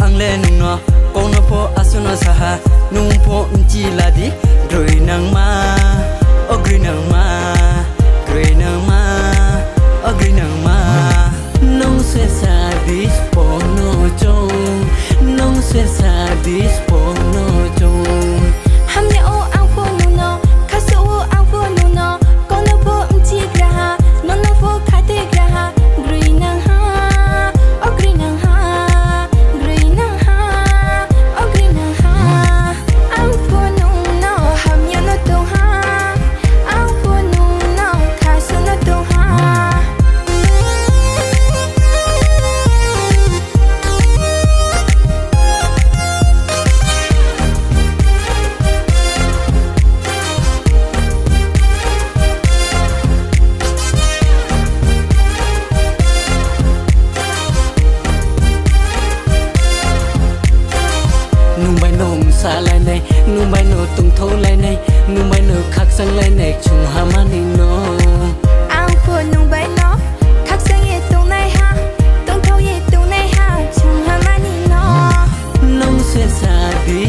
ang le nung no kong no po asuna saha nung po nchi la di groi nang ma o groi nang ma groi nang ma o groi nang ma nung se sadi po no chong nung se sadi po no chong hamne o ang po no kasu o ang po no kong no po nchi graha no no po khate graha groi nang ha o groi nang ha groi nang ha o groi nang ha ang po no hamne no to ha ang po no kasu no to ha nung bay nung sa lại này nung bay nô tung thâu lại này nung bay nô khắc sang lại này chung hà mani no ang po nung bay no khắc sang ye tung này ha tung thâu ye tung này ha chung ha mani no nung se sadi